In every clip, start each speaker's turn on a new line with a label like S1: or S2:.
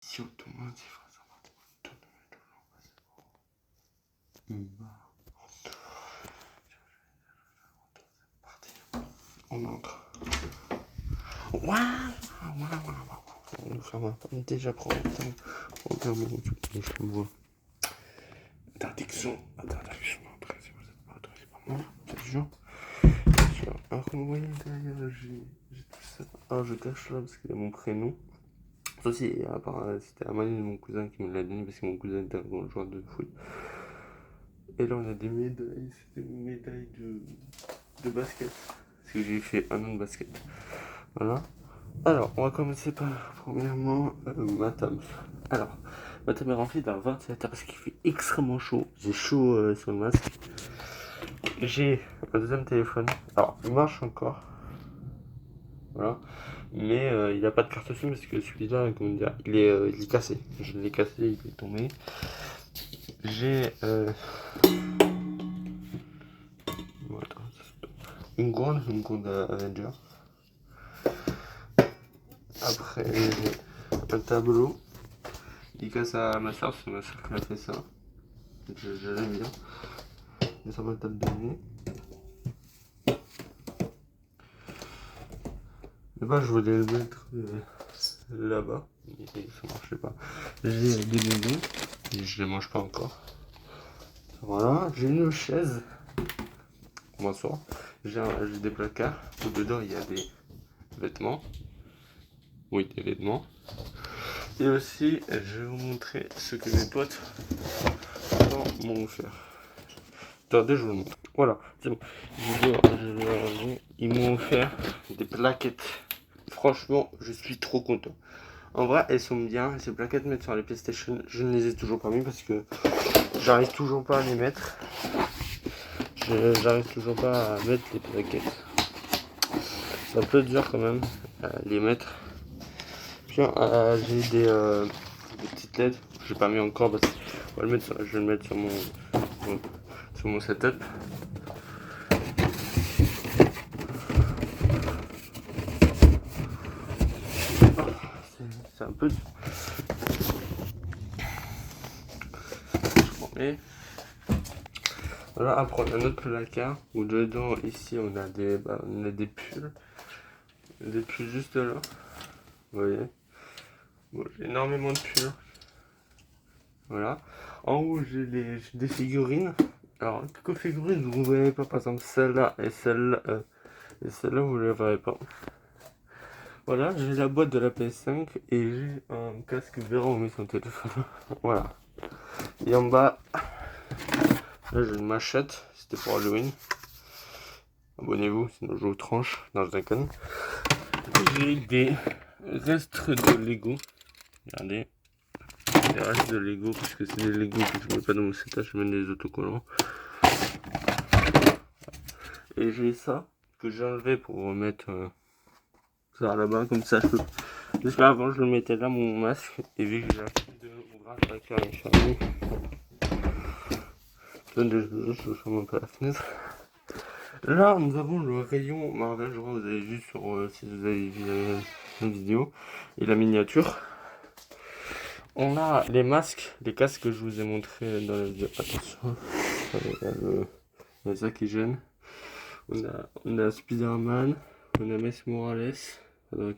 S1: Si automatique, ça va on entre. On nous ferme déjà prendre le temps. Aucun moment je me vois. Interdiction. Après, si vous êtes pas autorisé par moi, c'est sûr. Alors, comme vous voyez derrière, j'ai tout ça. Alors, je cache là parce qu'il y a mon prénom. Ça aussi, c'était Amalie de mon cousin qui me l'a donné parce que mon cousin était un grand joueur de foot. Et là, on a des médailles. C'était une médaille de basket. Parce que j'ai fait un an de basket. Voilà. Alors, on va commencer par, premièrement, ma table. Alors, ma table est remplie d'un 27 parce qu'il fait extrêmement chaud. J'ai chaud sur le masque. J'ai un deuxième téléphone. Alors, il marche encore. Voilà. Mais il n'a pas de carte SIM parce que celui-là, comment dire, il est cassé. Je l'ai cassé, il est tombé. J'ai une gourde Avenger. Après, j'ai un tableau. Il casse à ma soeur, c'est ma soeur qui a fait ça. Je l'aime bien. C'est sur ma table de nuit. Là-bas, je voulais le mettre là-bas, mais ça marchait pas. J'ai des bonbons, et je les mange pas encore. Voilà, j'ai une chaise. Bonsoir. J'ai des placards où dedans il y a des vêtements. Oui, des vêtements. Et aussi, je vais vous montrer ce que mes potes m'ont offert. Attendez, je vous le montre. Voilà, c'est bon. Ils m'ont offert des plaquettes. Franchement, je suis trop content. En vrai, elles sont bien. Ces plaquettes mettre sur les PlayStation, je ne les ai toujours pas mis parce que j'arrive toujours pas à les mettre. J'arrive toujours pas à mettre les plaquettes. C'est un peu dur quand même à les mettre. Puis j'ai des petites LED. J'ai pas mis encore parce que je vais le mettre sur mon setup. C'est un peu. Voilà, après on a notre placard où dedans ici on a des pulls. Des pulls juste là. Vous voyez. Bon, j'ai énormément de pulls. Voilà. En haut j'ai des figurines. Alors quelques figurines vous ne voyez pas, par exemple celle-là et celle-là vous ne les verrez pas. Voilà, j'ai la boîte de la PS5 et j'ai un casque verra où met son téléphone. Voilà. Et en bas, là j'ai une machette, c'était pour Halloween. Abonnez-vous, sinon je vous tranche dans le con. J'ai des restes de Lego. Regardez. Des restes de Lego, parce que c'est des Lego que je mets pas dans mon setup, je mets des autocollants. Et j'ai ça, que j'ai enlevé pour remettre ça là-bas, comme ça je peux. Parce qu'avant je le mettais là, mon masque, et vu que j'ai acheté de l'ouvrage avec la fermé, je ferme un peu la fenêtre. Là, nous avons le rayon Marvel, je crois que vous avez vu si vous avez vu la vidéo, et la miniature. On a les masques, les casques que je vous ai montré dans la vidéo. Attention, il y a ça qui gêne. On a Spider-Man, on a Miles Morales, on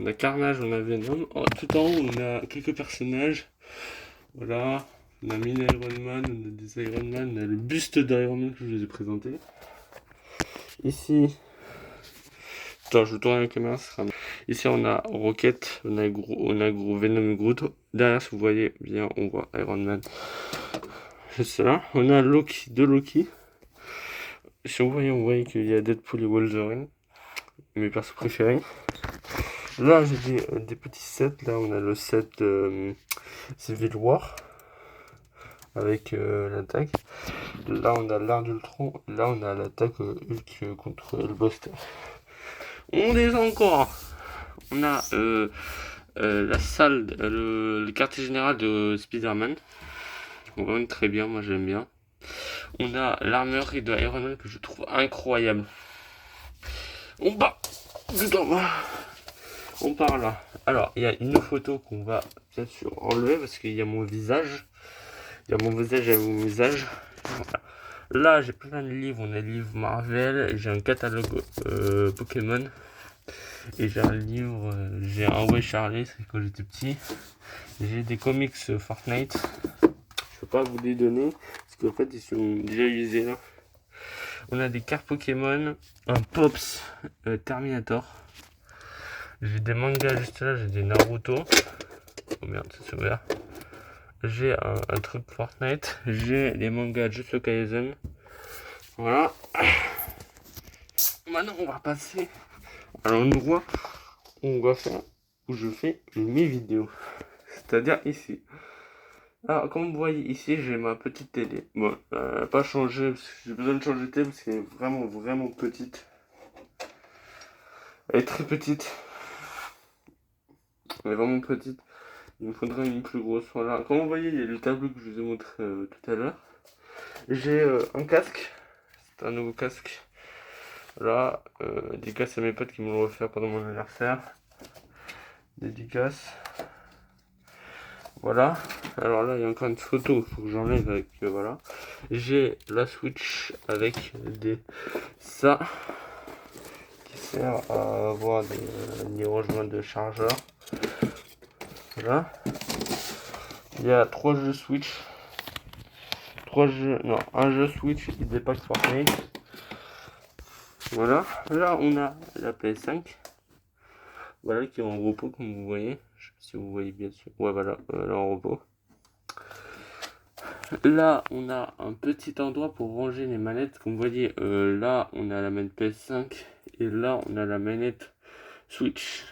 S1: a Carnage, on a Venom. Tout en haut, on a quelques personnages. Voilà, on a Mini Iron Man, on a des Iron Man, on a le buste d'Iron Man que je vous ai présenté. Ici, attends, je tourne la caméra, ça sera... Ici, on a Rocket, on a gros Venom et Groot. Derrière, si vous voyez bien, on voit Iron Man. Juste là. On a Loki, Loki. Si vous voyez qu'il y a Deadpool et Wolverine, mes persos préférés. Là, j'ai des petits sets. Là, on a le set Civil War avec l'attaque. Là, on a l'art d'Ultron. Là, on a l'attaque Hulk contre Hellbuster. On descend encore. On a la salle, le quartier général de Spider-Man. Vraiment très bien, moi j'aime bien. On a l'armurerie de Iron Man que je trouve incroyable. On part là. Alors, il y a une photo qu'on va bien sûr enlever parce qu'il y a mon visage. Il y a mon visage et mon visage. Voilà. Là, j'ai plein de livres. On a des livres Marvel. J'ai un catalogue Pokémon. Et j'ai un livre. J'ai un Way Charlie, c'est quand j'étais petit. J'ai des comics Fortnite. Je peux pas vous les donner parce qu'en fait, ils sont déjà usés là. On a des cartes Pokémon. Un Pops Terminator. J'ai des mangas juste là. J'ai des Naruto. Oh merde, ça s'est ouvert. J'ai un truc Fortnite, j'ai les mangas Jujutsu Kaisen. Voilà. Maintenant, on va passer à l'endroit où où je fais mes vidéos. C'est-à-dire ici. Alors, comme vous voyez ici, j'ai ma petite télé. Bon, pas changé, parce que j'ai besoin de changer de télé parce qu'elle est vraiment, vraiment petite. Elle est très petite. Elle est vraiment petite. Il me faudrait une plus grosse. Voilà. Comme vous voyez, il y a le tableau que je vous ai montré tout à l'heure. J'ai un casque. C'est un nouveau casque. Voilà. Dédicace à mes potes qui me l'ont offert pendant mon anniversaire. Dédicace. Voilà. Alors là, il y a encore une photo. Il faut que j'enlève avec. Voilà. J'ai la Switch avec ça qui sert à avoir des rangements de chargeur. Voilà. Il y a 3 jeux Switch. 3 jeux. Non, un jeu Switch et des packs Fortnite. Voilà. Là, on a la PS5. Voilà, qui est en repos, comme vous voyez. Je sais pas si vous voyez bien sûr. Ouais, voilà, là en repos. Là, on a un petit endroit pour ranger les manettes. Comme vous voyez, là, on a la manette PS5. Et là, on a la manette Switch.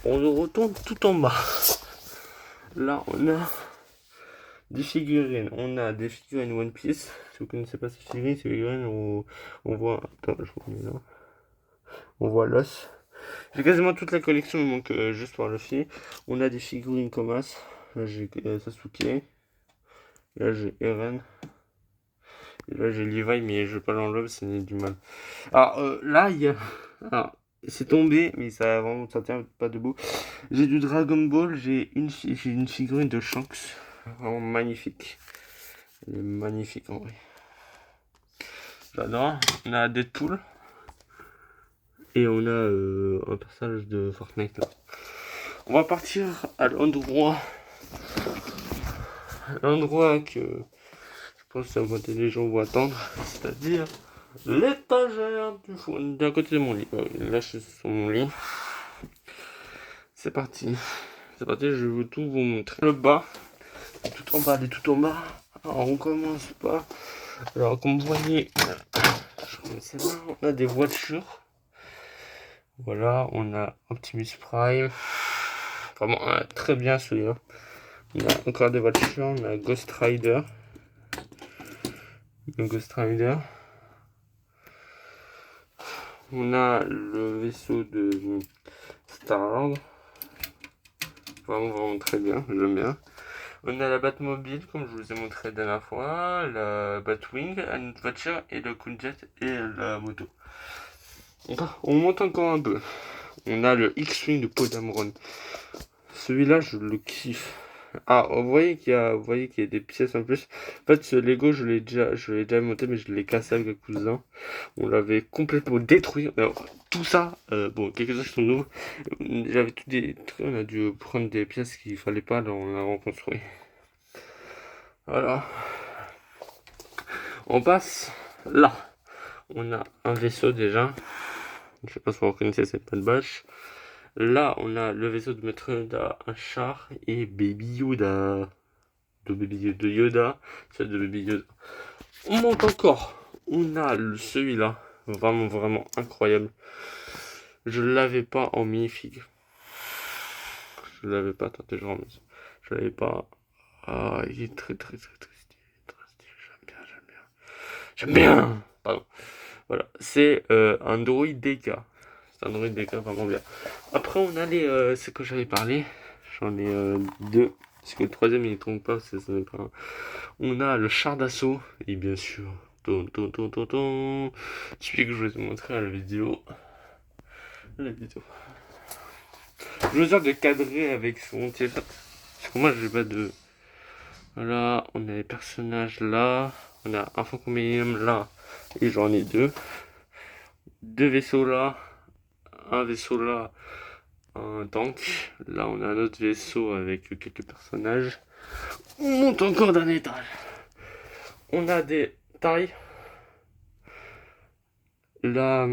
S1: On retourne tout en bas. Là, on a des figurines. On a des figurines One Piece. Si vous connaissez pas ces figurines, on voit. Attends, je vous mets là. On voit l'os. J'ai quasiment toute la collection, il manque juste pour Luffy. On a des figurines Comas. Là j'ai Sasuke. Et là j'ai Eren. Et là j'ai Levi, mais je vais pas l'enlever, ça n'a du mal. Alors là, il y a. Alors, c'est tombé, mais ça tient pas debout. J'ai du Dragon Ball, j'ai une figurine de Shanks. Vraiment magnifique. Elle est magnifique en vrai. J'adore. On a Deadpool. Et on a un personnage de Fortnite là. On va partir à l'endroit que je pense que les gens vont attendre, c'est-à-dire l'étagère du fond, d'un côté de mon lit. Là, je suis sur mon lit. C'est parti. C'est parti, je vais tout vous montrer. Le bas, tout en bas, tout en bas. Alors, on commence pas. Alors, comme vous voyez, on a des voitures. Voilà, on a Optimus Prime. Vraiment très bien celui-là. On a encore des voitures, on a Ghost Rider. Le Ghost Rider. On a le vaisseau de Star-Lord. Vraiment, vraiment très bien, j'aime bien. On a la Batmobile, comme je vous ai montré la dernière fois, la Batwing, une voiture, et le Quinjet et la moto. On monte encore un peu. On a le X-Wing de Paul Dameron. Celui-là, je le kiffe. Ah, vous voyez qu'il y a des pièces en plus. En fait, ce Lego, je l'ai déjà monté, mais je l'ai cassé avec un cousin. On l'avait complètement détruit. Alors, tout ça, bon, quelques-uns sont nouveaux. J'avais tout détruit. On a dû prendre des pièces qu'il fallait pas, alors on l'a reconstruit. Voilà. On passe là. On a un vaisseau déjà. Je sais pas si vous reconnaissez, c'est pas de bâche. Là, on a le vaisseau de Maître Yoda, un char et Baby Yoda. De Yoda, celle de Baby Yoda. On monte encore. On a celui-là. Vraiment, vraiment incroyable. Je l'avais pas en minifig. Je l'avais pas. Attendez, je remets. Je l'avais pas. Ah, il est très, très, très, très stylé. Très stylé. J'aime bien, j'aime bien. J'aime bien. Pardon. Voilà. C'est un droïde DK. C'est un droïde DK vraiment bien. Après, on a ce que j'avais parlé. J'en ai deux. Parce que le troisième, il ne trompe pas. Ce n'est pas un. On a le char d'assaut. Et bien sûr. Celui que je vous ai montré à la vidéo. La vidéo. Je me sers de cadrer avec son t-shirt. Parce que moi, j'ai pas de... Voilà, on a les personnages là. On a un Faucon Millenium là. Et j'en ai deux. Deux vaisseaux là. Un vaisseau là. Un tank. Là, on a un autre vaisseau avec quelques personnages. On monte encore d'un étage. On a des tailles. Là,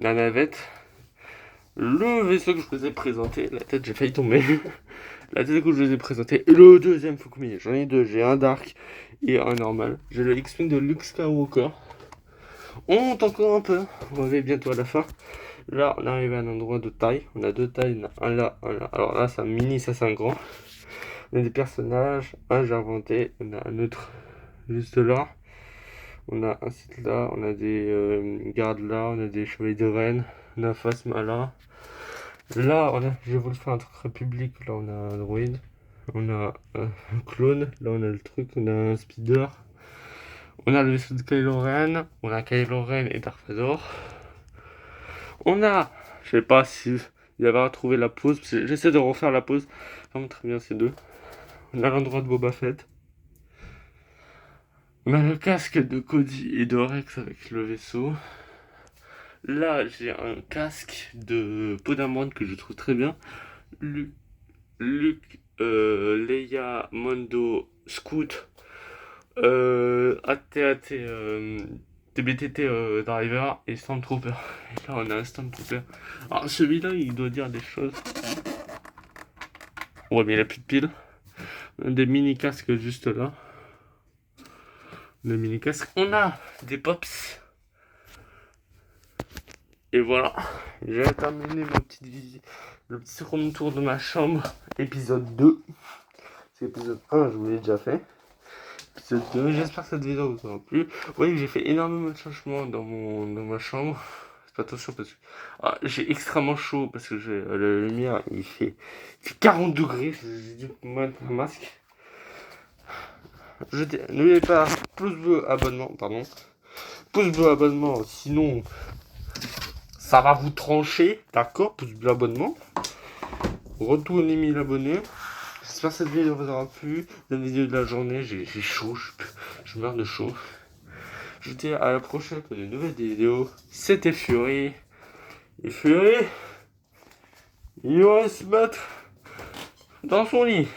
S1: la navette. Le vaisseau que je vous ai présenté. La tête, j'ai failli tomber. La tête que je vous ai présenté. Et le deuxième Faucon Millenium. J'en ai deux. J'ai un dark et un normal. J'ai le X-Wing de Luke Skywalker. On monte encore un peu. On va aller bientôt à la fin. Là, on arrive à un endroit de taille. On a deux tailles, un là, un là. Alors là, c'est un mini, ça c'est un grand. On a des personnages. Un, j'ai inventé. On a un autre juste là. On a un site là. On a des gardes là. On a des chevaliers de reine. On a Phasma là. Là, je vous le fais un truc république. Là, on a un droïde. On a un clone. Là, on a le truc. On a un speeder. On a le vaisseau de Kylo Ren. On a Kylo Ren et Darth Vader. On a, je sais pas si il va trouver la pause, parce que j'essaie de refaire la pause. Vraiment très bien ces deux. On a l'endroit de Boba Fett. On a le casque de Cody et de Rex avec le vaisseau. Là, j'ai un casque de Podamron que je trouve très bien. Luke, Leia, Mondo, Scoot, AT-AT, TBTT Driver et Stormtrooper. Et là, on a un Stormtrooper. Alors, celui-là, il doit dire des choses. Ouais, mais il a plus de piles. On a des mini-casques juste là. Le mini-casque. On a des pops. Et voilà. J'ai terminé ma petite visite. Le petit room tour de ma chambre. Épisode 2. C'est épisode 1, je vous l'ai déjà fait. Épisode 2. J'espère que cette vidéo vous aura plu. Vous voyez que j'ai fait énormément de changements dans ma chambre. Faites attention parce que j'ai extrêmement chaud parce que j'ai la lumière, il fait 40 degrés. J'ai dû mettre un masque. N'oubliez pas, pouce bleu, abonnement, pardon. Pouce bleu, abonnement, sinon ça va vous trancher, d'accord? Pouce bleu, abonnement. Retournez 1000 abonnés. J'espère que cette vidéo vous aura plu. La vidéo de la journée, j'ai chaud, je meurs de chaud. Je vous dis à la prochaine pour de nouvelles vidéos. C'était Fury. Et Fury, il va se mettre dans son lit.